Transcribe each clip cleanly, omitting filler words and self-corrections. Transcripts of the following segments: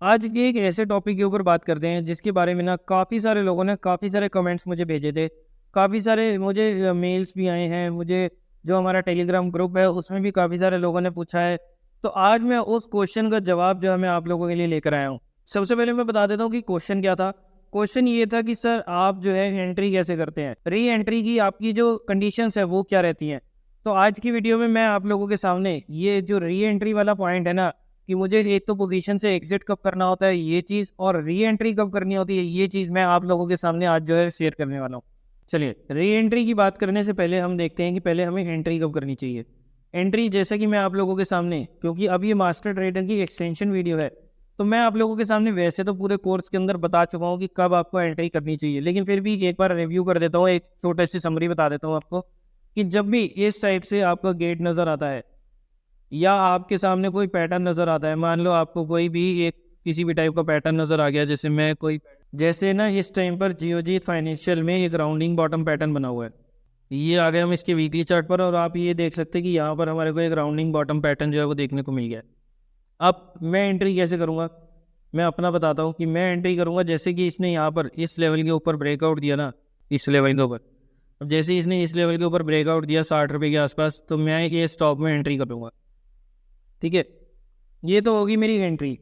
आज के एक ऐसे टॉपिक के ऊपर बात करते हैं जिसके बारे में ना काफ़ी सारे लोगों ने काफ़ी सारे कमेंट्स मुझे भेजे थे। काफ़ी सारे मुझे मेल्स भी आए हैं, मुझे जो हमारा टेलीग्राम ग्रुप है उसमें भी काफ़ी सारे लोगों ने पूछा है। तो आज मैं उस क्वेश्चन का जवाब जो है मैं आप लोगों के लिए लेकर आया हूँ। सबसे पहले मैं बता देता हूँ कि क्वेश्चन क्या था। क्वेश्चन ये था कि सर आप जो है एंट्री कैसे करते हैं? री एंट्री की आपकी जो कंडीशंस है वो क्या रहती हैं? तो आज की वीडियो में मैं आप लोगों के सामने ये जो री एंट्री वाला पॉइंट है ना, कि मुझे एक तो पोजीशन से एग्जिट कब करना होता है ये चीज़, और री एंट्री कब करनी होती है ये चीज़ मैं आप लोगों के सामने आज जो है शेयर करने वाला हूँ। चलिए, री एंट्री की बात करने से पहले हम देखते हैं कि पहले हमें एंट्री कब करनी चाहिए। एंट्री जैसे कि मैं आप लोगों के सामने, क्योंकि अब ये मास्टर ट्रेडर की एक्सटेंशन वीडियो है, तो मैं आप लोगों के सामने वैसे तो पूरे कोर्स के अंदर बता चुका हूँ कि कब आपको एंट्री करनी चाहिए, लेकिन फिर भी एक बार रिव्यू कर देता हूँ, एक छोटा सी समरी बता देता हूँ आपको कि जब भी इस टाइप से आपका गेट नज़र आता है या आपके सामने कोई पैटर्न नज़र आता है, मान लो आपको कोई भी एक किसी भी टाइप का पैटर्न नज़र आ गया, जैसे ना इस टाइम पर जियोजीत फाइनेंशियल में एक राउंडिंग बॉटम पैटर्न बना हुआ है। ये आ गए हम इसके वीकली चार्ट पर, और आप ये देख सकते हैं कि यहाँ पर हमारे को एक राउंडिंग बॉटम पैटर्न जो है वो देखने को मिल गया है। अब मैं एंट्री कैसे करूँगा, मैं अपना बताता हूँ कि मैं एंट्री करूँगा जैसे कि इसने यहाँ पर इस लेवल के ऊपर ब्रेकआउट दिया ना, इस लेवल के ऊपर। अब जैसे इसने इस लेवल के ऊपर ब्रेकआउट दिया 60 रुपये के आसपास, तो मैं ये स्टॉक में एंट्री करूँगा। ठीक है, ये तो होगी मेरी एंट्री।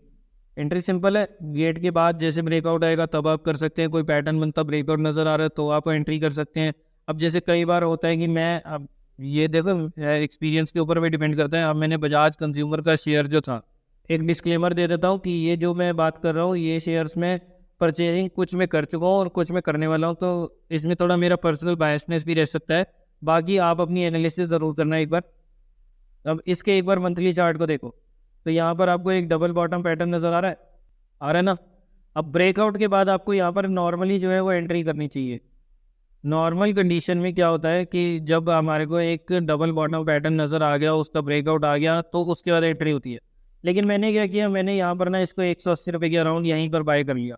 एंट्री सिंपल है, गेट के बाद जैसे ब्रेकआउट आएगा तब आप कर सकते हैं, कोई पैटर्न बनता ब्रेकआउट नज़र आ रहा है तो आप एंट्री कर सकते हैं। अब जैसे कई बार होता है कि मैं, अब ये देखो एक्सपीरियंस के ऊपर भी डिपेंड करता है। अब मैंने बजाज कंज्यूमर का शेयर जो था, एक डिस्क्लेमर दे देता हूँ कि ये जो मैं बात कर रहा हूँ ये शेयर्स में परचेजिंग कुछ मैं कर चुका हूँ और कुछ मैं करने वाला हूँ, तो इसमें थोड़ा मेरा पर्सनल बायसनेस भी रह सकता है। बाकी आप अपनी एनालिसिस ज़रूर करना एक बार। अब इसके एक बार मंथली चार्ट को देखो, तो यहाँ पर आपको एक डबल बॉटम पैटर्न नज़र आ रहा है ना। अब ब्रेकआउट के बाद आपको यहाँ पर नॉर्मली जो है वो एंट्री करनी चाहिए। नॉर्मल कंडीशन में क्या होता है कि जब हमारे को एक डबल बॉटम पैटर्न नज़र आ गया, उसका ब्रेकआउट आ गया, तो उसके बाद एंट्री होती है। लेकिन मैंने क्या किया, मैंने यहाँ पर ना इसको 180 रुपये के अराउंड यहीं पर बाय कर लिया।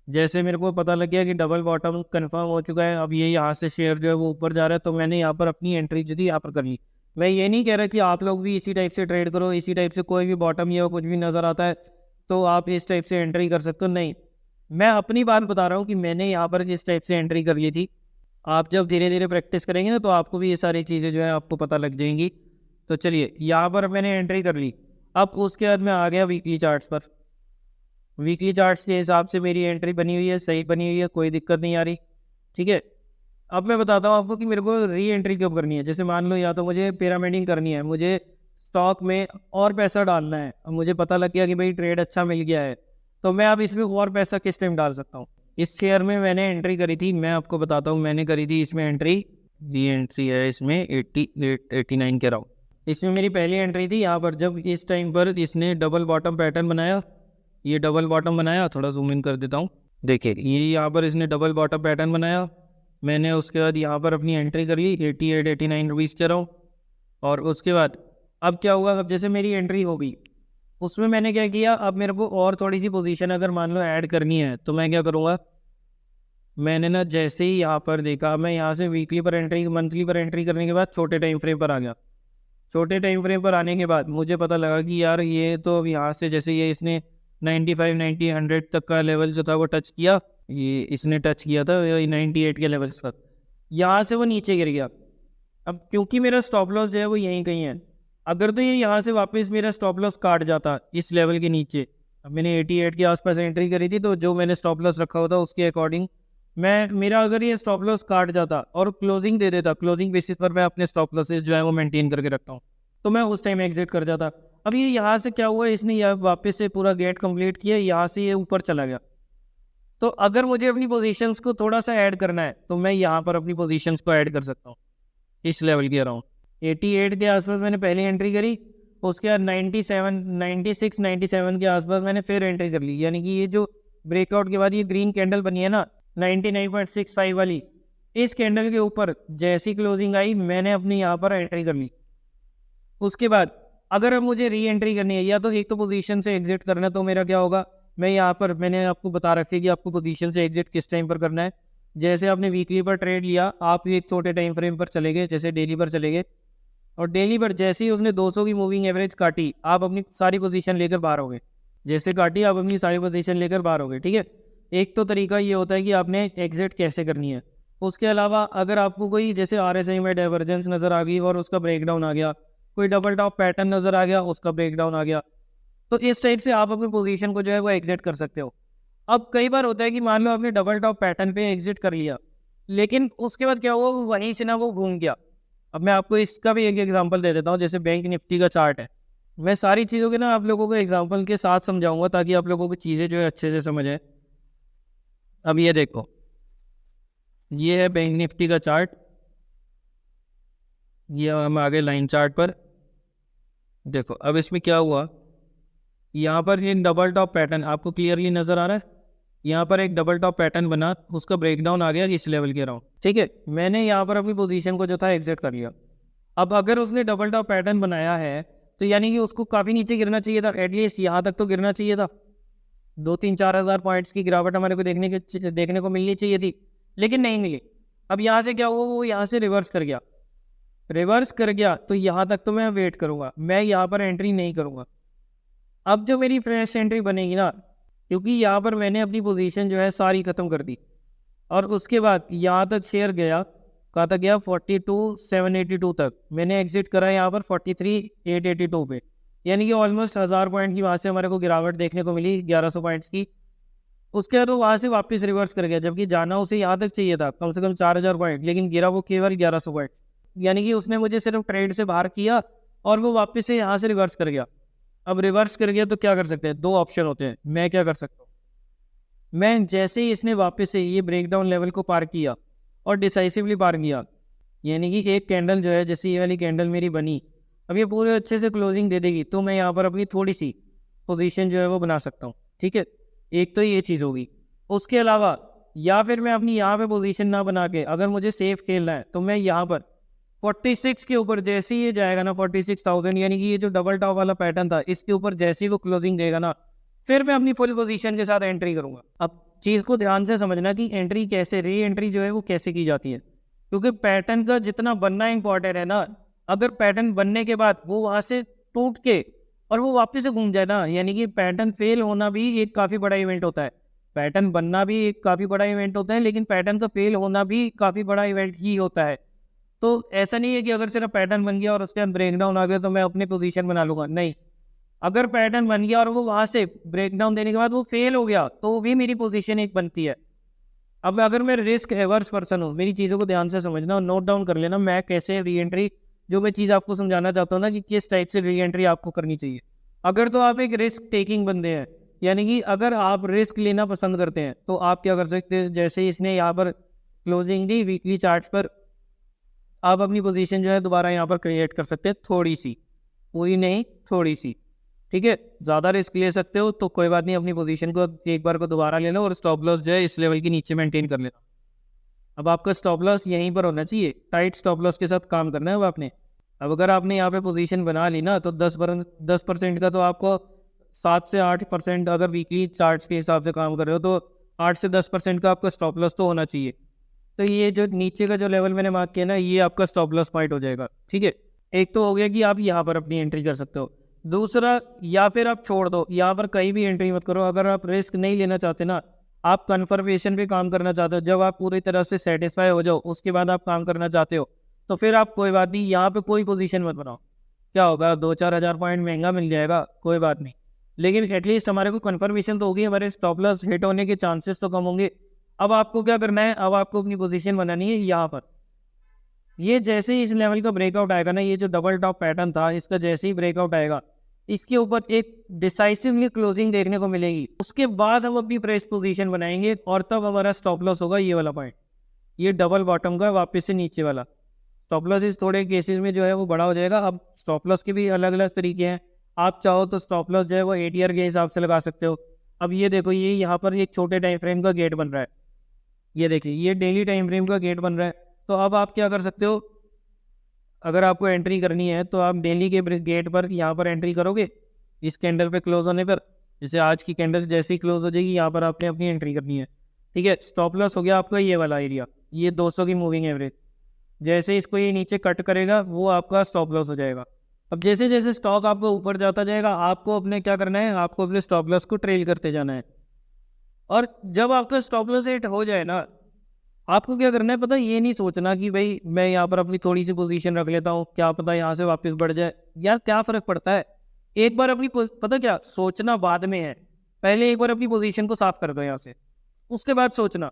जैसे मेरे को पता लग गया कि डबल बॉटम कंफर्म हो चुका है, अब ये यहाँ से शेयर जो है वो ऊपर जा रहा है, तो मैंने यहाँ पर अपनी एंट्री जो थी यहाँ पर कर ली। मैं ये नहीं कह रहा कि आप लोग भी इसी टाइप से ट्रेड करो, इसी टाइप से कोई भी बॉटम या कुछ भी नज़र आता है तो आप इस टाइप से एंट्री कर सकते हो, नहीं। मैं अपनी बात बता रहा हूँ कि मैंने यहाँ पर इस टाइप से एंट्री कर ली थी। आप जब धीरे धीरे प्रैक्टिस करेंगे ना तो आपको भी ये सारी चीज़ें जो है आपको पता लग जाएंगी। तो चलिए, यहाँ पर मैंने एंट्री कर ली। अब उसके बाद मैं आ गया वीकली चार्ट्स पर। वीकली चार्ट्स के हिसाब से मेरी एंट्री बनी हुई है, सही बनी हुई है, कोई दिक्कत नहीं आ रही। ठीक है, अब मैं बताता हूँ आपको कि मेरे को री एंट्री कब करनी है। जैसे मान लो या तो मुझे पिरामिडिंग करनी है, मुझे स्टॉक में और पैसा डालना है, अब मुझे पता लग गया कि भाई ट्रेड अच्छा मिल गया है, तो मैं अब इसमें और पैसा किस टाइम डाल सकता हूँ। इस शेयर में मैंने एंट्री करी थी, मैं आपको बताता हूँ मैंने करी थी इसमें एंट्री। री एंट्री है इसमें 89 के अराउंड। इसमें मेरी पहली एंट्री थी यहाँ पर, जब इस टाइम पर इसने डबल बॉटम पैटर्न बनाया। ये डबल बॉटम बनाया, थोड़ा जूम इन कर देता हूँ। देखिए, ये यहाँ पर इसने डबल बॉटम पैटर्न बनाया, मैंने उसके बाद यहाँ पर अपनी एंट्री कर ली 89 के अराउंड। और उसके बाद अब क्या हुआ, अब जैसे मेरी एंट्री हो गई, उसमें मैंने क्या किया, अब मेरे को और थोड़ी सी पोजीशन अगर मान लो ऐड करनी है तो मैं क्या करूँगा। मैंने ना जैसे ही यहाँ पर देखा, मैं यहाँ से वीकली पर एंट्री, मंथली पर एंट्री करने के बाद छोटे टाइम फ्रेम पर आ गया। छोटे टाइम फ्रेम पर आने के बाद मुझे पता लगा कि यार ये तो अब यहाँ से जैसे ये इसने 95, 90, 100 तक का लेवल जो था वो टच किया, ये इसने टच किया था 98 के लेवल्स तक, यहाँ से वो नीचे गिर गया। अब क्योंकि मेरा स्टॉप लॉस जो है वो यहीं कहीं है, अगर तो ये यहाँ से वापस मेरा स्टॉप लॉस काट जाता इस लेवल के नीचे, अब मैंने 88 के आसपास एंट्री करी थी, तो जो मैंने स्टॉप लॉस रखा हुआ था उसके अकॉर्डिंग मेरा अगर ये स्टॉप लॉस काट जाता और क्लोजिंग दे देता, क्लोजिंग बेसिस पर मैं अपने स्टॉप लॉसेस जो है वो मेंटेन करके रखता हूँ, तो मैं उस टाइम एग्जिट कर जाता। अब ये यहाँ से क्या हुआ, इसने यहाँ वापस से पूरा गेट कंप्लीट किया, यहाँ से ये ऊपर चला गया। तो अगर मुझे अपनी पोजीशंस को थोड़ा सा ऐड करना है तो मैं यहाँ पर अपनी पोजीशंस को ऐड कर सकता हूँ इस लेवल के अराउंड। 88 के आसपास मैंने पहली एंट्री करी, उसके बाद 97, 96, 97 के आसपास मैंने फिर एंट्री कर ली। यानी कि ये जो ब्रेकआउट के बाद ये ग्रीन कैंडल बनी है ना 99.65 वाली, इस कैंडल के ऊपर जैसी क्लोजिंग आई मैंने अपनी यहाँ पर एंट्री कर ली। उसके बाद अगर अब मुझे री एंट्री करनी है या तो एक तो पोजीशन से एग्जिट करना है, तो मेरा क्या होगा, मैं यहाँ पर मैंने आपको बता रखी है कि आपको पोजीशन से एग्जिट किस टाइम पर करना है। जैसे आपने वीकली पर ट्रेड लिया, आप एक छोटे टाइम फ्रेम पर चले गए, जैसे डेली पर चले गए, और डेली पर जैसे ही उसने 200 की मूविंग एवरेज काटी, आप अपनी सारी पोजीशन लेकर बाहर हो गए। जैसे काटी आप अपनी सारी पोजीशन लेकर बाहर हो गए, ठीक है। एक तो तरीका ये होता है कि आपने एग्जिट कैसे करनी है। उसके अलावा अगर आपको कोई जैसे आरएसआई में डाइवर्जेंस नज़र आ गई और उसका ब्रेकडाउन आ गया, कोई डबल टॉप पैटर्न नज़र आ गया उसका ब्रेकडाउन आ गया, तो इस टाइप से आप अपनी पोजीशन को जो है वो एग्जिट कर सकते हो। अब कई बार होता है कि मान लो आपने डबल टॉप पैटर्न पे एग्जिट कर लिया, लेकिन उसके बाद क्या हुआ, वो वहीं से ना वो घूम गया। अब मैं आपको इसका भी एक एग्जांपल दे देता हूँ। जैसे बैंक निफ्टी का चार्ट है, मैं सारी चीज़ों के ना आप लोगों को एग्जांपल के साथ समझाऊंगा ताकि आप लोगों की चीज़ें जो है अच्छे से समझ आए। अब ये देखो, ये है बैंक निफ्टी का चार्ट, ये हम आगे लाइन चार्ट पर देखो। अब इसमें क्या हुआ, यहाँ पर एक डबल टॉप पैटर्न आपको क्लियरली नज़र आ रहा है। यहाँ पर एक डबल टॉप पैटर्न बना, उसका ब्रेकडाउन आ गया इस लेवल के अराउंड, ठीक है। मैंने यहाँ पर अपनी पोजीशन को जो था एग्जिट कर लिया। अब अगर उसने डबल टॉप पैटर्न बनाया है तो यानी कि उसको काफ़ी नीचे गिरना चाहिए था, एटलीस्ट यहाँ तक तो गिरना चाहिए था। 2-3-4 हज़ार पॉइंट्स की गिरावट हमारे को देखने को मिलनी चाहिए थी, लेकिन नहीं मिली। अब यहाँ से क्या हुआ, वो यहाँ से रिवर्स कर गया। रिवर्स कर गया तो यहाँ तक तो मैं वेट करूँगा, मैं यहाँ पर एंट्री नहीं करूँगा। अब जो मेरी फ्रेश एंट्री बनेगी ना, क्योंकि यहाँ पर मैंने अपनी पोजीशन जो है सारी ख़त्म कर दी, और उसके बाद यहाँ तक शेयर गया, कहाँ तक गया, 42,782 तक मैंने एग्जिट करा यहाँ पर 43,882 पे, यानी कि ऑलमोस्ट 1000 पॉइंट की वहाँ से हमारे को गिरावट देखने को मिली, 1100 पॉइंट्स की। उसके बाद वो वहाँ से वापस रिवर्स कर गया, जबकि जाना उसे यहाँ तक चाहिए था कम से कम 4000 पॉइंट, लेकिन गिरा वो केवल 1100 पॉइंट। यानी कि उसने मुझे सिर्फ ट्रेड से बाहर किया और वो वापस से यहाँ से रिवर्स कर गया। अब रिवर्स कर गया तो क्या कर सकते हैं, दो ऑप्शन होते हैं। मैं क्या कर सकता हूँ, मैं जैसे ही इसने वापस से ये ब्रेकडाउन लेवल को पार किया और डिसाइसिवली पार किया, यानी कि एक कैंडल जो है, जैसे ये वाली कैंडल मेरी बनी, अब ये पूरे अच्छे से क्लोजिंग दे देगी, तो मैं यहाँ पर अपनी थोड़ी सी पोजीशन जो है वो बना सकता हूँ, ठीक है। एक तो ये चीज़ होगी। उसके अलावा या फिर मैं अपनी यहाँ पे पोजीशन ना बना के, अगर मुझे सेफ खेलना है तो मैं यहाँ पर 46 के ऊपर जैसे ही ये जाएगा ना, 46,000, यानी कि ये जो डबल टॉप वाला पैटर्न था इसके ऊपर जैसे ही वो क्लोजिंग देगा ना, फिर मैं अपनी फुल पोजीशन के साथ एंट्री करूंगा। अब चीज़ को ध्यान से समझना कि एंट्री कैसे, री एंट्री जो है वो कैसे की जाती है, क्योंकि पैटर्न का जितना बनना इंपॉर्टेंट है ना, अगर पैटर्न बनने के बाद वो वहाँ से टूट के और वो वापस से घूम जाए ना, यानी कि पैटर्न फेल होना भी एक काफ़ी बड़ा इवेंट होता है। पैटर्न बनना भी एक काफ़ी बड़ा इवेंट होता है, लेकिन पैटर्न का फेल होना भी काफ़ी बड़ा इवेंट ही होता है। तो ऐसा नहीं है कि अगर सिर्फ पैटर्न बन गया और उसके बाद ब्रेकडाउन आ गया तो मैं अपनी पोजीशन बना लूँगा, नहीं। अगर पैटर्न बन गया और वो वहाँ से ब्रेकडाउन देने के बाद वो फेल हो गया तो भी मेरी पोजीशन एक बनती है। अब अगर मैं रिस्क एवर्स पर्सन हूँ, मेरी चीज़ों को ध्यान से समझना और नोट डाउन कर लेना, मैं कैसे री एंट्री, जो मैं चीज़ आपको समझाना चाहता हूँ ना कि किस टाइप से री एंट्री आपको करनी चाहिए। अगर तो आप एक रिस्क टेकिंग बंदे हैं, यानी कि अगर आप रिस्क लेना पसंद करते हैं, तो आप क्या कर सकते हैं, जैसे इसने यहाँ पर क्लोजिंग दी वीकली चार्ट पर, आप अपनी पोजीशन जो है दोबारा यहाँ पर क्रिएट कर सकते हैं, थोड़ी सी, पूरी नहीं थोड़ी सी, ठीक है। ज़्यादा रिस्क ले सकते हो तो कोई बात नहीं, अपनी पोजीशन को एक बार को दोबारा ले लो और स्टॉप लॉस जो है इस लेवल के नीचे मेंटेन कर लेना। अब आपका स्टॉप लॉस यहीं पर होना चाहिए, टाइट स्टॉप लॉस के साथ काम करना है अब आपने। अब अगर आपने यहाँ पे पोजीशन बना ली ना, तो 10% का तो आपको 7 से 8%, अगर वीकली चार्ट्स के हिसाब से काम कर रहे हो तो 8 से 10% का आपका स्टॉप लॉस तो होना चाहिए। तो ये जो नीचे का जो लेवल मैंने मार्क किया ना, ये आपका स्टॉप लॉस पॉइंट हो जाएगा, ठीक है। एक तो हो गया कि आप यहाँ पर अपनी एंट्री कर सकते हो। दूसरा, या फिर आप छोड़ दो, यहाँ पर कहीं भी एंट्री मत करो। अगर आप रिस्क नहीं लेना चाहते ना, आप कन्फर्मेशन पे काम करना चाहते हो, जब आप पूरी तरह से सेटिस्फाई हो जाओ उसके बाद आप काम करना चाहते हो, तो फिर आप कोई बात नहीं, यहाँ पे कोई पोजीशन मत बनाओ। क्या होगा, 2-4 हज़ार पॉइंट महंगा मिल जाएगा, कोई बात नहीं, लेकिन एटलीस्ट हमारे को कन्फर्मेशन तो होगी, हमारे स्टॉप लॉस हिट होने के चांसेस तो कम होंगे। अब आपको क्या करना है, अब आपको अपनी पोजीशन बनानी है यहाँ पर। ये जैसे ही इस लेवल का ब्रेकआउट आएगा ना, ये जो डबल टॉप पैटर्न था इसका जैसे ही ब्रेकआउट आएगा, इसके ऊपर एक डिसाइसिवली क्लोजिंग देखने को मिलेगी। उसके बाद हम अपनी प्रेस पोजीशन बनाएंगे और तब हमारा स्टॉप लॉस होगा ये वाला पॉइंट, ये डबल बॉटम का वापस से नीचे वाला। स्टॉप लॉस इस थोड़े केसेस में जो है वो बड़ा हो जाएगा। अब स्टॉप लॉस के भी अलग अलग तरीके हैं, आप चाहो तो स्टॉप लॉस जो है वो ATR के हिसाब से लगा सकते हो। अब ये देखो, ये यहाँ पर एक छोटे टाइम फ्रेम का गेट बन रहा है, ये देखिए ये डेली टाइम फ्रेम का गेट बन रहा है। तो अब आप क्या कर सकते हो, अगर आपको एंट्री करनी है तो आप डेली के गेट पर यहाँ पर एंट्री करोगे, इस कैंडल पे क्लोज होने पर, जैसे आज की कैंडल जैसे ही क्लोज हो जाएगी यहाँ पर आपने अपनी एंट्री करनी है, ठीक है। स्टॉप लॉस हो गया आपका ये वाला एरिया, ये 200 की मूविंग एवरेज, जैसे इसको ये नीचे कट करेगा वो आपका स्टॉप लॉस हो जाएगा। अब जैसे जैसे स्टॉक आपको ऊपर जाता जाएगा, आपको अपने क्या करना है, आपको अपने स्टॉप लॉस को ट्रेल करते जाना है। और जब आपका स्टॉप लॉस हिट हो जाए ना, आपको क्या करना है पता है, ये नहीं सोचना कि भाई मैं यहाँ पर अपनी थोड़ी सी पोजीशन रख लेता हूँ, क्या पता यहाँ से वापस बढ़ जाए। यार क्या फर्क पड़ता है, एक बार अपनी पता क्या सोचना बाद में है, पहले एक बार अपनी पोजीशन को साफ कर दो यहाँ से, उसके बाद सोचना।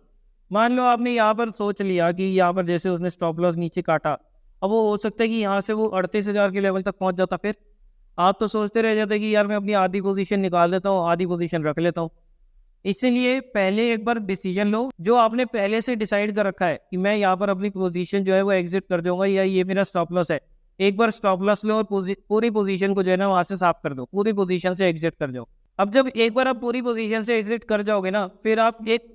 मान लो आपने यहाँ पर सोच लिया कि यहाँ पर जैसे उसने स्टॉप लॉस नीचे काटा, अब वो हो सकता है कि यहाँ से वो 38,000 के लेवल तक पहुँच जाता, फिर आप तो सोचते रह जाते कि यार मैं अपनी आधी पोजीशन निकाल देता हूँ, आधी पोजीशन रख लेता हूँ। इसलिए पहले एक बार डिसीजन लो, जो आपने पहले से डिसाइड कर रखा है कि मैं यहाँ पर अपनी पोजीशन जो है वो एग्जिट कर दूंगा या ये मेरा स्टॉप लॉस है। एक बार स्टॉप लॉस लो और पूरी पोजीशन को जो है ना वहां से साफ कर दो, पूरी पोजीशन से एग्जिट कर जाओ। अब जब एक बार आप पूरी पोजीशन से एग्जिट कर जाओगे ना, फिर आप एक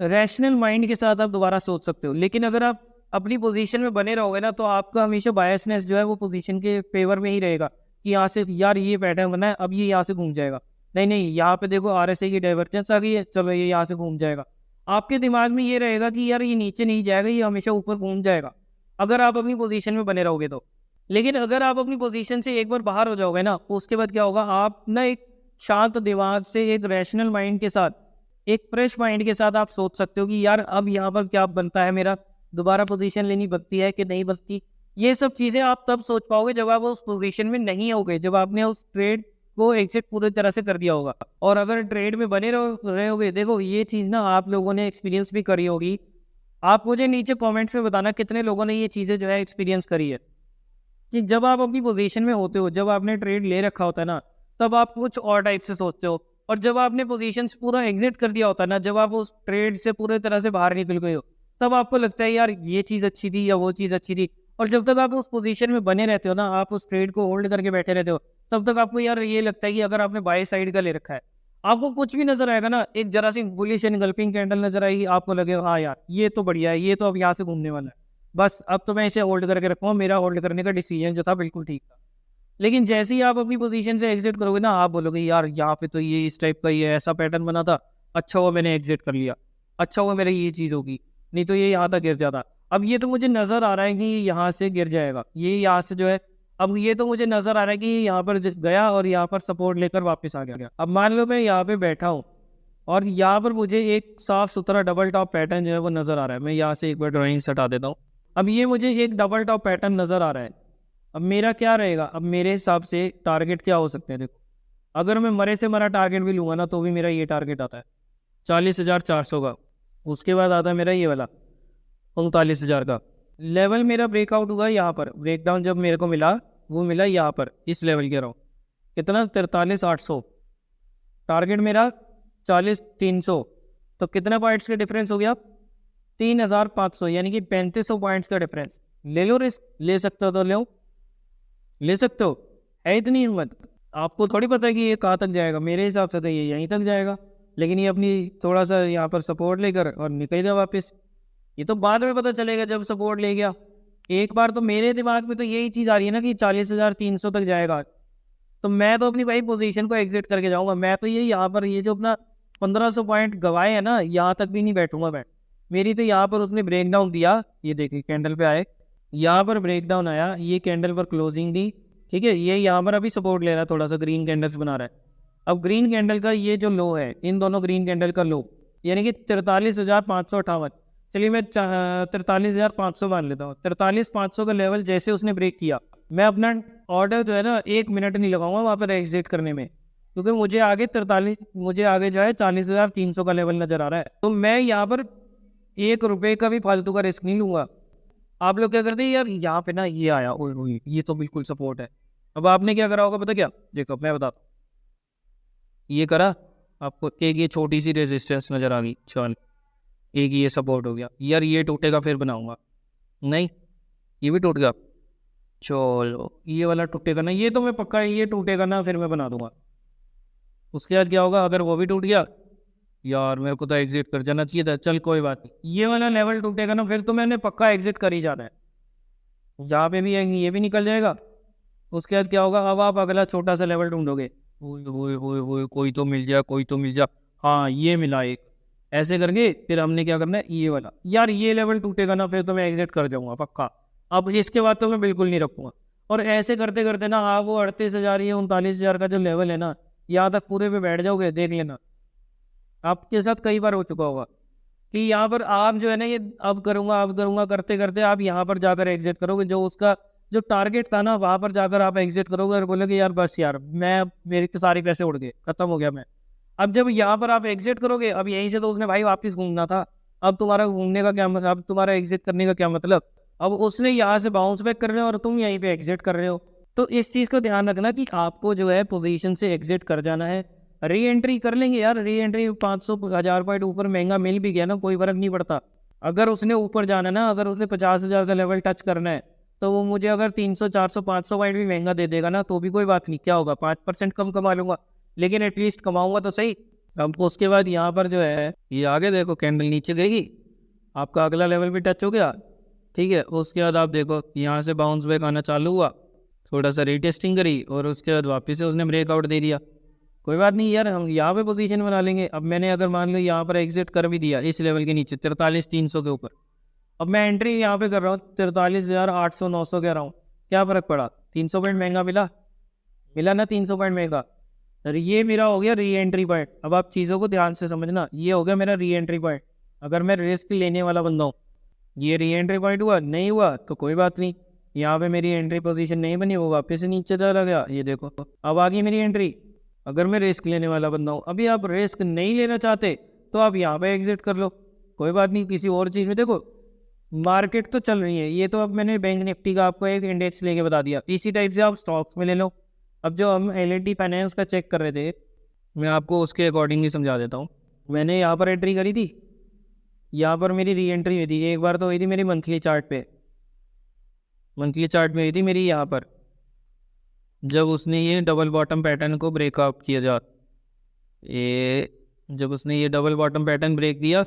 रैशनल माइंड के साथ आप दोबारा सोच सकते हो। लेकिन अगर आप अपनी पोजीशन में बने रहोगे ना, तो आपका हमेशा बायसनेस जो है वो पोजीशन के फेवर में ही रहेगा कि यहाँ से यार ये पैटर्न बना है, अब ये यहाँ से घूम जाएगा, नहीं नहीं यहाँ पे देखो आरएसआई की डाइवर्जेंस आ गई है, चलो ये यहाँ से घूम जाएगा। आपके दिमाग में ये रहेगा कि यार ये नीचे नहीं जाएगा, ये हमेशा ऊपर घूम जाएगा, अगर आप अपनी पोजीशन में बने रहोगे तो। लेकिन अगर आप अपनी पोजीशन से एक बार बाहर हो जाओगे ना, उसके बाद क्या होगा, आप ना एक शांत दिमाग से, एक रैशनल माइंड के साथ, एक फ्रेश माइंड के साथ आप सोच सकते हो कि यार अब यहाँ पर क्या बनता है, मेरा दोबारा पोजीशन लेनी बनती है कि नहीं बनती। ये सब चीज़ें आप तब सोच पाओगे जब आप उस पोजीशन में नहीं होगे, जब आपने उस ट्रेड को एग्जिट पूरी तरह से कर दिया होगा। और अगर ट्रेड में बने रहे होगे, देखो ये चीज़ ना आप लोगों ने एक्सपीरियंस भी करी होगी। आप मुझे नीचे कमेंट्स में बताना कितने लोगों ने ये चीज़ें जो है एक्सपीरियंस करी है, कि जब आप अपनी पोजीशन में होते हो, जब आपने ट्रेड ले रखा होता है ना, तब आप कुछ और टाइप से सोचते हो। और जब आपने पोजीशन से पूरा एग्जिट कर दिया होता है ना, जब आप उस ट्रेड से पूरे तरह से बाहर निकल गए हो, तब आपको लगता है यार ये चीज़ अच्छी थी या वो चीज़ अच्छी थी। और जब तक आप उस पोजीशन में बने रहते हो ना, आप उस ट्रेड को होल्ड करके बैठे रहते हो, तब तक आपको यार ये लगता है कि अगर आपने बाय साइड का ले रखा है, आपको कुछ भी नजर आएगा ना, एक जरा सी बुलिश एनगल्फिंग कैंडल नजर आएगी, आपको लगेगा हाँ यार ये तो बढ़िया है, ये तो अब यहाँ से घूमने वाला है, बस अब तो मैं इसे होल्ड करके रखूँगा, मेरा होल्ड करने का डिसीजन जो था बिल्कुल ठीक था। लेकिन जैसे ही आप अपनी पोजीशन से एग्जिट करोगे ना, आप बोलोगे यार यहाँ पे तो ये इस टाइप का ये ऐसा पैटर्न बना था, अच्छा हुआ मैंने एग्जिट कर लिया, अच्छा हुआ मेरी ये चीज़ होगी, नहीं तो ये यहाँ तक गिर जाता। अब ये तो मुझे नज़र आ रहा है कि यहाँ से गिर जाएगा, ये यहाँ से जो है, अब ये तो मुझे नज़र आ रहा है कि यहाँ पर गया और यहाँ पर सपोर्ट लेकर वापस आ गया। अब मान लो मैं यहाँ पे बैठा हूँ और यहाँ पर मुझे एक साफ सुथरा डबल टॉप पैटर्न जो है वो नज़र आ रहा है। मैं यहाँ से एक बार ड्राइंग हटा देता हूँ। अब ये मुझे एक डबल टॉप पैटर्न नज़र आ रहा है। अब मेरा क्या रहेगा, अब मेरे हिसाब से टारगेट क्या हो सकते हैं, देखो अगर मैं मरे से मरा टारगेट भी लूँगा ना, तो भी मेरा ये टारगेट आता है 40,400 का। उसके बाद आता है मेरा ये वाला 39,000 का। लेवल मेरा ब्रेकआउट हुआ यहाँ पर, ब्रेकडाउन जब मेरे को मिला वो मिला यहाँ पर, इस लेवल के रहा हूँ कितना 43,800, टारगेट मेरा 40,300, तो कितना पॉइंट्स का डिफरेंस हो गया 3,500, यानी कि 3,500 पॉइंट्स का डिफरेंस। ले लो रिस्क, ले सकते हो तो ले सकते हो, है इतनी हिम्मत। आपको थोड़ी पता है कि ये कहाँ तक जाएगा, मेरे हिसाब से तो ये यहीं तक जाएगा, लेकिन ये अपनी थोड़ा सा यहाँ पर सपोर्ट लेकर और निकल गया वापस। ये तो बाद में पता चलेगा जब सपोर्ट ले गया। एक बार तो मेरे दिमाग में तो यही चीज़ आ रही है ना कि 40,300 तक जाएगा, तो मैं तो अपनी भाई पोजीशन को एग्जिट करके जाऊंगा। मैं तो ये यहाँ पर ये जो अपना 1500 पॉइंट गवाए हैं ना, यहाँ तक भी नहीं बैठूंगा मैं। मेरी तो यहाँ पर उसने ब्रेक डाउन दिया, ये देखिए कैंडल पे आए, यहाँ पर ब्रेक डाउन आया, ये कैंडल पर क्लोजिंग दी, ठीक है, ये यहाँ पर अभी सपोर्ट ले रहा है, थोड़ा सा ग्रीन कैंडल्स बना रहा है। अब ग्रीन कैंडल का ये जो लो है, इन दोनों ग्रीन कैंडल का लो यानी कि 43,558, चलिए मैं 43,500 मान लेता हूँ। 43,500 का लेवल जैसे उसने ब्रेक किया, मैं अपना ऑर्डर जो है ना 1 मिनट नहीं लगाऊंगा वहाँ पर एग्जिट करने में, क्योंकि मुझे आगे जो है 40,300 का लेवल नजर आ रहा है। तो मैं यहाँ पर 1 रुपये का भी फालतू का रिस्क नहीं लूंगा। आप लोग क्या करते हैं यार, यहाँ पे ना ये आया, ओए ओए ये तो बिल्कुल सपोर्ट है। अब आपने क्या करा होगा पता क्या, देखो मैं बताता हूँ, ये करा, आपको एक ये छोटी सी रेजिस्टेंस नजर आ गई, चल एक ये सपोर्ट हो गया, यार ये टूटेगा फिर बनाऊंगा, नहीं ये भी टूट गया, चलो ये वाला टूटेगा ना, ये तो मैं पक्का ये टूटेगा ना फिर मैं बना दूंगा। उसके बाद क्या होगा, अगर वो भी टूट गया, यार मेरे को तो एग्जिट कर जाना चाहिए था, चल कोई बात नहीं, ये वाला लेवल टूटेगा ना, फिर तो मैंने पक्का एग्जिट कर ही जाना है, जहाँ पे भी ये भी निकल जाएगा। उसके बाद क्या होगा, अब आप अगला छोटा सा लेवल ढूंढोगे, कोई तो मिल जाए, कोई तो मिल जाए, हाँ ये मिला एक, ऐसे करके फिर हमने क्या करना है, ये वाला, यार ये लेवल टूटेगा ना फिर तो मैं एग्जिट कर जाऊंगा पक्का, अब इसके बाद तो मैं बिल्कुल नहीं रखूंगा। और ऐसे करते करते ना आप वो 38,000 या 39,000 का जो लेवल है ना, यहाँ तक पूरे पे बैठ जाओगे, देख लेना। आपके साथ कई बार हो चुका होगा कि यहाँ पर आप जो है ना, ये अब करूँगा करते करते आप यहाँ पर जाकर एग्जिट करोगे, जो उसका जो टारगेट था ना, वहाँ पर जाकर आप एग्जिट करोगे और बोलोगे यार बस यार, मैं मेरी तो सारे पैसे उड़ गए, खत्म हो गया मैं। अब जब यहाँ पर आप एग्जिट करोगे, अब यहीं से तो उसने भाई वापस घूमना था। अब तुम्हारा घूमने का क्या मतलब, अब तुम्हारा एग्जिट करने का क्या मतलब। अब उसने यहाँ से बाउंस बैक कर रहे हो और तुम यहीं पे एग्जिट कर रहे हो। तो इस चीज़ को ध्यान रखना कि आपको जो है पोजीशन से एग्जिट कर जाना है। री एंट्री कर लेंगे यार, री एंट्री 500 1000 पॉइंट ऊपर महंगा मिल भी गया ना, कोई फर्क नहीं पड़ता। अगर उसने ऊपर जाना ना, अगर उसने 50,000 का लेवल टच करना है, तो वो मुझे अगर 300 400 500 पॉइंट भी महंगा दे देगा ना, तो भी कोई बात नहीं, क्या होगा, 5% कम कमा लूंगा, लेकिन एटलीस्ट कमाऊंगा तो सही। अब उसके बाद यहाँ पर जो है, ये आगे देखो कैंडल नीचे गई, आपका अगला लेवल भी टच हो गया, ठीक है। उसके बाद आप देखो यहाँ से बाउंस बैक आना चालू हुआ, थोड़ा सा रीटेस्टिंग करी और उसके बाद वापस से उसने ब्रेकआउट दे दिया। कोई बात नहीं यार, हम यहाँ पे पोजीशन बना लेंगे। अब मैंने अगर मान लो यहाँ पर एग्जिट कर भी दिया इस लेवल के नीचे 43,300 के ऊपर, अब मैं एंट्री यहाँ पे कर रहा हूँ 43,800 900 कह रहा हूँ, क्या फ़र्क पड़ा, 300 पॉइंट महंगा मिला, मिला ना 300 पॉइंट महंगा। अरे ये मेरा हो गया री एंट्री पॉइंट। अब आप चीज़ों को ध्यान से समझना, ये हो गया मेरा री एंट्री पॉइंट। अगर मैं रिस्क लेने वाला बंदा हूँ, ये री एंट्री पॉइंट हुआ, नहीं हुआ तो कोई बात नहीं, यहाँ पे मेरी एंट्री पोजीशन नहीं बनी, वो वापस से नीचे चला गया, ये देखो अब आ गई मेरी एंट्री। अगर मैं रिस्क लेने वाला बंदा हूँ, अभी आप रिस्क नहीं लेना चाहते तो आप यहाँ पे एग्जिट कर लो, कोई बात नहीं। किसी और चीज़ में देखो, मार्केट तो चल रही है, ये तो अब मैंने बैंक निफ्टी का आपको एक इंडेक्स लेके बता दिया, इसी टाइप से आप स्टॉक्स में ले लो। अब जो हम L&T फाइनेंस का चेक कर रहे थे, मैं आपको उसके अकॉर्डिंगली समझा देता हूँ। मैंने यहाँ पर एंट्री करी थी, यहाँ पर मेरी री एंट्री हुई थी, एक बार तो हुई थी मेरी मंथली चार्ट पे, मंथली चार्ट में हुई थी मेरी यहाँ पर, जब उसने ये डबल बॉटम पैटर्न को ब्रेकआउट किया जा, ये जब उसने ये डबल बॉटम पैटर्न ब्रेक दिया,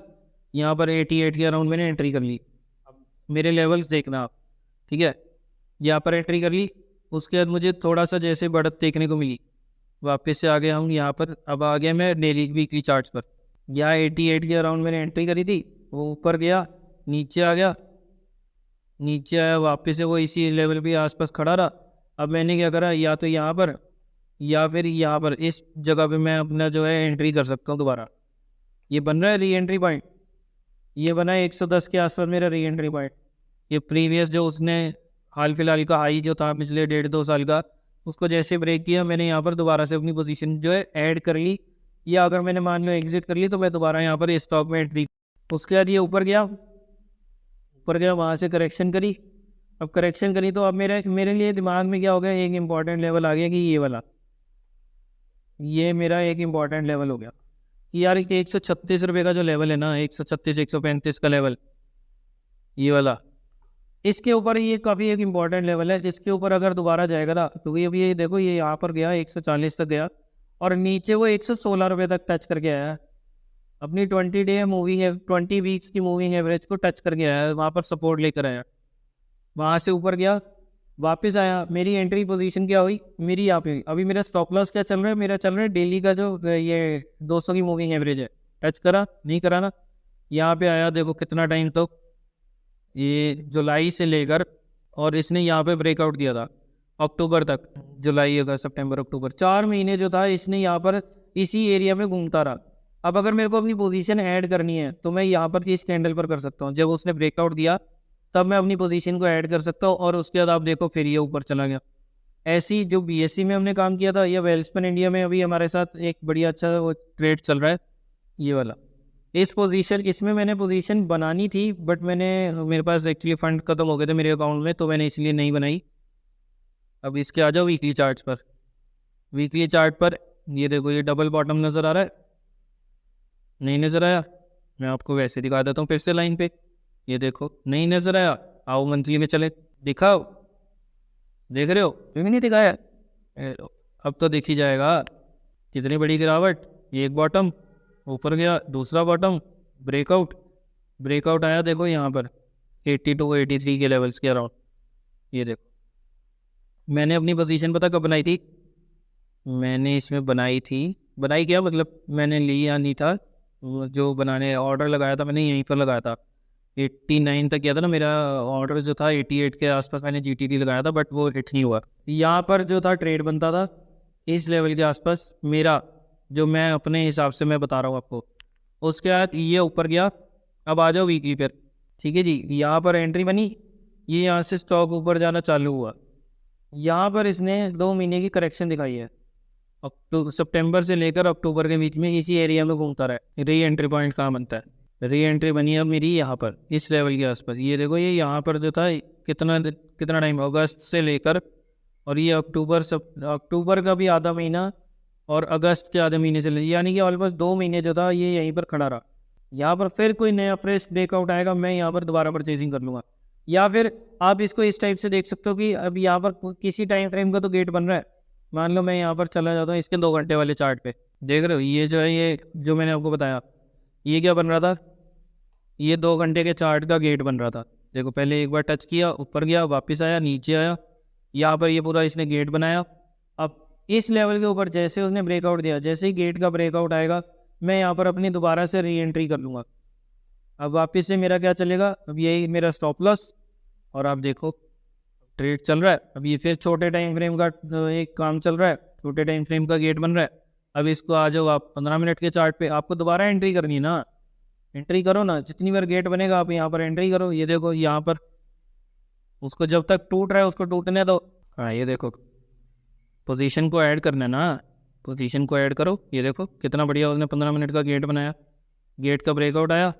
यहाँ पर 88 के अराउंड मैंने एंट्री कर ली। अब मेरे लेवल्स देखना आप, ठीक है, यहाँ पर एंट्री कर ली, उसके बाद मुझे थोड़ा सा जैसे बढ़त देखने को मिली, वापस से आ गया हम यहाँ पर। अब आ गया मैं डेली वीकली चार्ट्स पर, यहाँ 88 के अराउंड मैंने एंट्री करी थी, वो ऊपर गया, नीचे आ गया, नीचे आया, वापस से वो इसी लेवल पे आसपास खड़ा रहा। अब मैंने क्या करा, या तो यहाँ पर या फिर यहाँ पर इस जगह पे मैं अपना जो है एंट्री कर सकता हूँ दोबारा। ये बन रहा है री एंट्री पॉइंट, ये बना है 110 के आसपास मेरा री एंट्री पॉइंट। ये प्रीवियस जो उसने हाल फिलहाल का हाई जो था पिछले 1.5-2 साल का, उसको जैसे ब्रेक किया, मैंने यहाँ पर दोबारा से अपनी पोजीशन जो है ऐड कर ली, या अगर मैंने मान लो एग्जिट कर ली तो मैं दोबारा यहाँ पर इस स्टॉक में एंट्री। उसके बाद ये ऊपर गया, वहाँ से करेक्शन करी। अब करेक्शन करी तो अब मेरे लिए दिमाग में क्या हो गया, एक इम्पॉर्टेंट लेवल आ गया कि ये वाला, ये मेरा एक इम्पॉर्टेंट लेवल हो गया कि यार 136 रुपये का जो लेवल है ना, 136 135 का लेवल, ये वाला, इसके ऊपर ये काफ़ी एक इम्पॉर्टेंट लेवल है, जिसके ऊपर अगर दोबारा जाएगा ना, क्योंकि अभी ये देखो ये यहाँ पर गया 140 तक गया, और नीचे वो 116 रुपये तक टच करके आया है, अपनी 20 वीक्स की मूविंग एवरेज को टच करके आया है, वहाँ पर सपोर्ट लेकर आया, वहाँ से ऊपर गया, वापस आया। मेरी एंट्री पोजीशन क्या हुई, मेरी यहाँ पे हुई। अभी मेरा स्टॉप लॉस क्या चल रहा है, मेरा चल रहा है डेली का जो ये 200 की मूविंग एवरेज है, टच करा नहीं करा ना, यहाँ पे आया, देखो कितना टाइम, तो ये जुलाई से लेकर, और इसने यहाँ पे ब्रेकआउट दिया था अक्टूबर तक, जुलाई अगस्त सितंबर अक्टूबर, 4 महीने जो था इसने यहाँ पर इसी एरिया में घूमता रहा। अब अगर मेरे को अपनी पोजीशन ऐड करनी है तो मैं यहाँ पर इस कैंडल पर कर सकता हूँ, जब उसने ब्रेकआउट दिया तब मैं अपनी पोजीशन को ऐड कर सकता हूँ, और उसके बाद आप देखो फिर ये ऊपर चला गया। ऐसी जो BSE में हमने काम किया था, या वेल्सपन इंडिया में अभी हमारे साथ एक बढ़िया अच्छा वो ट्रेड चल रहा है, ये वाला, इस पोजीशन, इसमें मैंने पोजीशन बनानी थी, बट मेरे पास एक्चुअली फंड खत्म हो गए थे मेरे अकाउंट में, तो मैंने इसलिए नहीं बनाई। अब इसके आ जाओ वीकली चार्ट्स पर, वीकली चार्ट पर ये देखो, ये डबल बॉटम नज़र आ रहा है, नहीं नज़र आया, मैं आपको वैसे दिखा देता हूँ फिर से लाइन पे, ये देखो नहीं नज़र आया, आओ मंथली में चले, दिखाओ, देख रहे हो, क्यों नहीं दिखाया, अब तो दिख ही जाएगा। कितनी बड़ी गिरावट, ये एक बॉटम, ऊपर गया दूसरा बॉटम, ब्रेकआउट, ब्रेकआउट आया, देखो यहाँ पर 82 83 के लेवल्स के अराउंड, ये देखो। मैंने अपनी पोजीशन पता कब बनाई थी, मैंने इसमें बनाई क्या मतलब, मैंने लिया नहीं था, जो बनाने ऑर्डर लगाया था मैंने यहीं पर लगाया था, 89 तक किया था ना मेरा ऑर्डर जो था, 88 के आसपास मैंने GTD लगाया था, बट वो हिट नहीं हुआ। यहाँ पर जो था ट्रेड बनता था इस लेवल के आसपास मेरा, जो मैं अपने हिसाब से मैं बता रहा हूँ आपको। उसके बाद ये ऊपर गया। अब आ जाओ वीकली पर, ठीक है जी। यहाँ पर एंट्री बनी, ये यहाँ से स्टॉक ऊपर जाना चालू हुआ। यहाँ पर इसने 2 महीने की करेक्शन दिखाई है। सितंबर से लेकर अक्टूबर के बीच में इसी एरिया में घूमता रहा है। री एंट्री पॉइंट कहाँ बनता है? री एंट्री बनी अब मेरी यहाँ पर इस लेवल के आसपास। ये देखो, ये यहाँ पर जो था कितना टाइम, अगस्त से लेकर, और ये अक्टूबर का भी आधा महीना और अगस्त के आधे महीने से यानी कि ऑलमोस्ट 2 महीने जो था ये यहीं पर खड़ा रहा। यहाँ पर फिर कोई नया फ्रेश ब्रेकआउट आएगा, मैं यहाँ पर दोबारा परचेजिंग कर लूँगा। या फिर आप इसको इस टाइप से देख सकते हो कि अब यहाँ पर किसी टाइम फ्रेम का तो गेट बन रहा है। मान लो मैं यहाँ पर चला जाता हूँ इसके 2 घंटे वाले चार्ट पे, देख रहे हो ये जो है, ये जो मैंने आपको बताया, ये क्या बन रहा था, ये 2 घंटे के चार्ट का गेट बन रहा था। देखो, पहले एक बार टच किया, ऊपर गया, वापस आया, नीचे आया, यहाँ पर ये पूरा इसने गेट बनाया। अब इस लेवल के ऊपर जैसे उसने ब्रेकआउट दिया, जैसे ही गेट का ब्रेकआउट आएगा, मैं यहाँ पर अपनी दोबारा से री एंट्री कर लूँगा। अब वापस से मेरा क्या चलेगा, अब यही मेरा स्टॉप लॉस, और आप देखो ट्रेड चल रहा है। अब ये फिर छोटे टाइम फ्रेम का एक काम चल रहा है, छोटे टाइम फ्रेम का गेट बन रहा है। अब इसको आ जाओ आप 15 मिनट के चार्ट पे, आपको दोबारा एंट्री करनी है ना, एंट्री करो ना, जितनी बार गेट बनेगा आप यहाँ पर एंट्री करो। ये देखो यहाँ पर उसको जब तक टूट रहा है उसको टूटने दो। हाँ, ये देखो पोजीशन को ऐड करना है ना, पोजीशन को ऐड करो। ये देखो कितना बढ़िया उसने 15 मिनट का गेट बनाया, गेट का ब्रेकआउट आया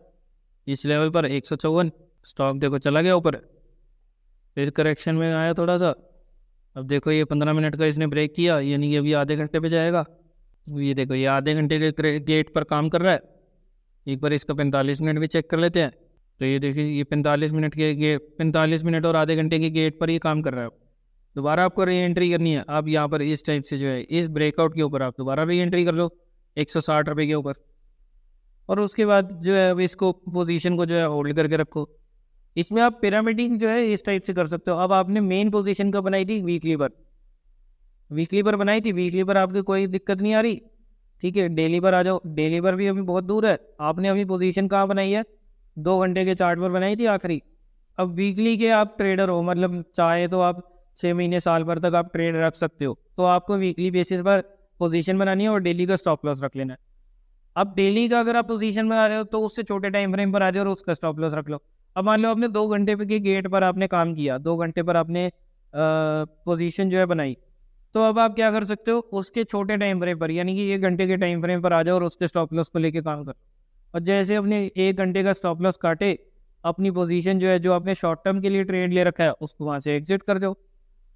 इस लेवल पर 154, स्टॉक देखो चला गया ऊपर, फिर करेक्शन में आया थोड़ा सा। अब देखो ये 15 मिनट का इसने ब्रेक किया, यानी कि अभी आधे घंटे पे जाएगा। ये देखो ये आधे घंटे के गेट पर काम कर रहा है। एक बार इसका 45 मिनट भी चेक कर लेते हैं। तो ये देखिए ये 45 मिनट और आधे घंटे के गेट पर ये काम कर रहा है। दोबारा आपको री एंट्री करनी है। आप यहाँ पर इस टाइप से जो है इस ब्रेकआउट के ऊपर आप दोबारा री एंट्री कर लो 160 रुपये के ऊपर, और उसके बाद जो है अब इसको पोजीशन को जो है होल्ड करके रखो। इसमें आप पिरामिडिंग जो है इस टाइप से कर सकते हो। अब आपने मेन पोजीशन का बनाई थी वीकली पर बनाई थी, वीकली पर आपकी कोई दिक्कत नहीं आ रही, ठीक है। डेली पर आ जाओ, डेली पर भी अभी बहुत दूर है। आपने अभी पोजीशन कहाँ बनाई है, 2 घंटे के चार्ट पर बनाई थी आखिरी। अब वीकली के आप ट्रेडर हो, मतलब चाहे तो आप 6 महीने साल भर तक आप ट्रेड रख सकते हो। तो आपको वीकली बेसिस पर पोजीशन बनानी है और डेली का स्टॉप लॉस रख लेना है। अब डेली का अगर आप पोजीशन बना रहे हो तो उससे छोटे टाइम फ्रेम पर आ जाओ और उसका स्टॉप लॉस रख लो। अब मान लो आपने 2 घंटे के गेट पर आपने काम किया, 2 घंटे पर आपने पोजीशन जो है बनाई, तो अब आप क्या कर सकते हो, उसके छोटे टाइम फ्रेम पर यानी कि 1 घंटे के टाइम फ्रेम पर आ जाओ और उसके स्टॉप लॉस को लेके काम करो। और जैसे अपने 1 घंटे का स्टॉप लॉस काटे, अपनी पोजीशन जो है जो आपने शॉर्ट टर्म के लिए ट्रेड ले रखा है उसको वहाँ से एग्जिट कर दो।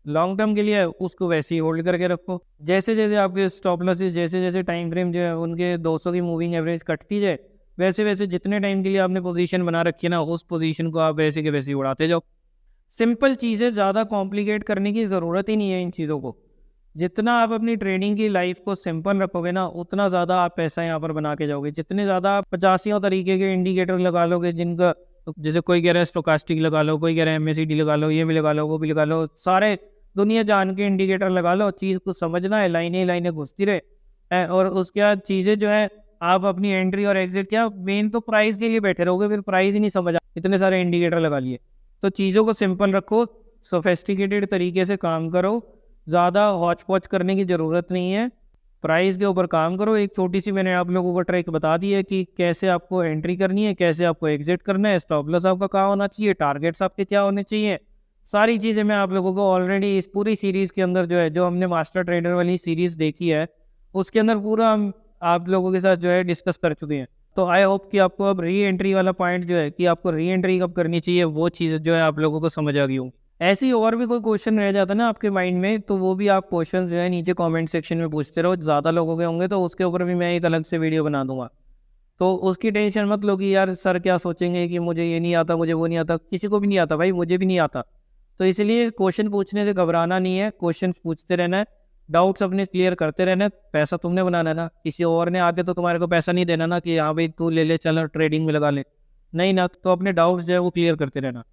लॉन्ग टर्म के लिए उसको वैसे ही होल्ड करके रखो। जैसे जैसे आपके स्टॉप लॉसेस, जैसे जैसे टाइम फ्रेम जो है उनके 200 की मूविंग एवरेज कटती जाए, वैसे वैसे जितने टाइम के लिए आपने पोजीशन बना रखी है ना, उस पोजीशन को आप वैसे के वैसे ही उड़ाते जाओ। सिंपल चीज़ें, ज़्यादा कॉम्प्लिकेट करने की ज़रूरत ही नहीं है इन चीज़ों को। जितना आप अपनी ट्रेडिंग की लाइफ को सिंपल रखोगे ना, उतना ज़्यादा आप पैसा यहाँ पर बना के जाओगे। जितने ज़्यादा आप 85 तरीके के इंडिकेटर लगा लोगे, जिनका जैसे कोई कह रहा है स्टोकास्टिक लगा लो, कोई कह रहा है MACD लगा लो, ये भी लगा लो, वो भी लगा लो, सारे दुनिया जान के इंडिकेटर लगा लो। चीज़ को समझना है, लाइनें घुसती रहे, और उसके बाद चीज़ें जो है आप अपनी एंट्री और एग्जिट, क्या मेन तो प्राइस के लिए बैठे रहोगे, फिर प्राइस ही नहीं समझ, इतने सारे इंडिकेटर लगा लिए। तो चीज़ों को सिंपल रखो, सोफेस्टिकेटेड तरीके से काम करो, ज़्यादा हौच पौच करने की ज़रूरत नहीं है। प्राइस के ऊपर काम करो। एक छोटी सी मैंने आप लोगों को ट्रिक बता दी है कि कैसे आपको एंट्री करनी है, कैसे आपको एग्जिट करना है, स्टॉप लॉस आपका कहाँ होना चाहिए, टारगेट्स आपके क्या होने चाहिए। सारी चीज़ें मैं आप लोगों को ऑलरेडी इस पूरी सीरीज़ के अंदर जो है, जो हमने मास्टर ट्रेडर वाली सीरीज़ देखी है, उसके अंदर पूरा हम आप लोगों के साथ जो है डिस्कस कर चुके हैं। तो आई होप कि आपको अब री एंट्री वाला पॉइंट जो है कि आपको री एंट्री कब करनी चाहिए, वो चीज़ जो है आप लोगों को समझ आ गई होंगी। ऐसे ही और भी कोई क्वेश्चन रह जाता है ना आपके माइंड में, तो वो भी आप क्वेश्चन जो है नीचे कमेंट सेक्शन में पूछते रहो। ज़्यादा लोगों के होंगे तो उसके ऊपर भी मैं एक अलग से वीडियो बना दूंगा। तो उसकी टेंशन मत लो कि यार सर क्या सोचेंगे कि मुझे ये नहीं आता, मुझे वो नहीं आता। किसी को भी नहीं आता भाई, मुझे भी नहीं आता। तो इसलिए क्वेश्चन पूछने से घबराना नहीं है, क्वेश्चन पूछते रहना है, डाउट्स अपने क्लियर करते रहना है। पैसा तुमने बनाना है ना, किसी और ने आके तो तुम्हारे को पैसा नहीं देना ना कि हाँ भाई तू ले ले, चल ट्रेडिंग में लगा ले, नहीं ना। तो अपने डाउट्स जो है वो क्लियर करते रहना।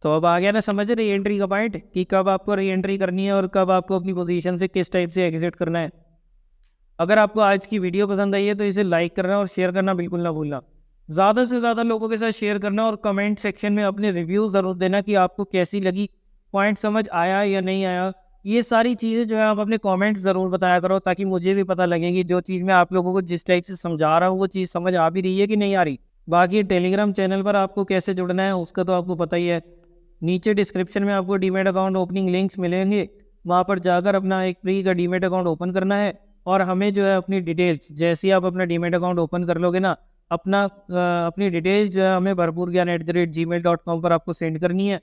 तो अब आ गया ना समझ री एंट्री का पॉइंट कि कब आपको री एंट्री करनी है और कब आपको अपनी पोजीशन से किस टाइप से एग्जिट करना है। अगर आपको आज की वीडियो पसंद आई है तो इसे लाइक करना और शेयर करना बिल्कुल ना भूलना। ज़्यादा से ज़्यादा लोगों के साथ शेयर करना और कमेंट सेक्शन में अपने रिव्यू ज़रूर देना कि आपको कैसी लगी, पॉइंट समझ आया या नहीं आया। ये सारी चीज़ें जो है आप अपने कमेंट ज़रूर बताया करो, ताकि मुझे भी पता लगे कि जो चीज़ मैं आप लोगों को जिस टाइप से समझा रहा हूँ वो चीज़ समझ आ भी रही है कि नहीं आ रही। बाकी टेलीग्राम चैनल पर आपको कैसे जुड़ना है उसका तो आपको पता ही है। नीचे डिस्क्रिप्शन में आपको डीमैट अकाउंट ओपनिंग लिंक्स मिलेंगे, वहाँ पर जाकर अपना एक फ्री का डीमैट अकाउंट ओपन करना है और हमें जो है अपनी डिटेल्स, जैसे ही आप अपना डीमैट अकाउंट ओपन कर लोगे ना, अपनी डिटेल्स जो है हमें bharpurgyan@gmail.com पर आपको सेंड करनी है।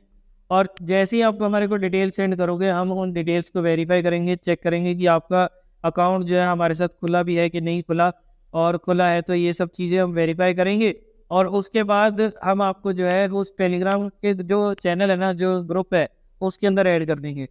और जैसे ही आप हमारे को डिटेल सेंड करोगे, हम उन डिटेल्स को वेरीफाई करेंगे, चेक करेंगे कि आपका अकाउंट जो है हमारे साथ खुला भी है कि नहीं खुला, और खुला है तो ये सब चीज़ें हम वेरीफाई करेंगे। और उसके बाद हम आपको जो है उस टेलीग्राम के जो चैनल है ना, जो ग्रुप है, उसके अंदर ऐड कर देंगे।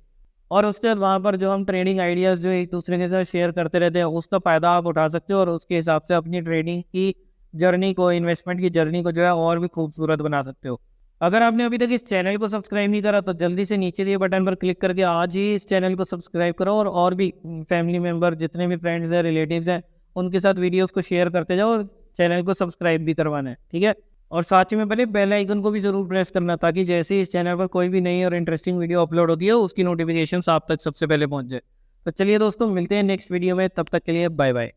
और उसके बाद वहाँ पर जो हम ट्रेडिंग आइडियाज़ जो एक दूसरे के साथ शेयर करते रहते हैं, उसका फ़ायदा आप उठा सकते हो और उसके हिसाब से अपनी ट्रेडिंग की जर्नी को, इन्वेस्टमेंट की जर्नी को जो है और भी खूबसूरत बना सकते हो। अगर आपने अभी तक इस चैनल को सब्सक्राइब नहीं करा तो जल्दी से नीचे दिए बटन पर क्लिक करके आज ही इस चैनल को सब्सक्राइब करो, और भी फैमिली मेम्बर, जितने भी फ्रेंड्स हैं, रिलेटिव्स हैं, उनके साथ वीडियोस को शेयर करते जाओ और चैनल को सब्सक्राइब भी करवाना है, ठीक है। और साथ ही में पहले बेल आइकन को भी ज़रूर प्रेस करना, ताकि जैसे ही इस चैनल पर कोई भी नई और इंटरेस्टिंग वीडियो अपलोड होती है उसकी नोटिफिकेशन आप तक सबसे पहले पहुंच जाए। तो चलिए दोस्तों, मिलते हैं नेक्स्ट वीडियो में, तब तक के लिए बाय बाय।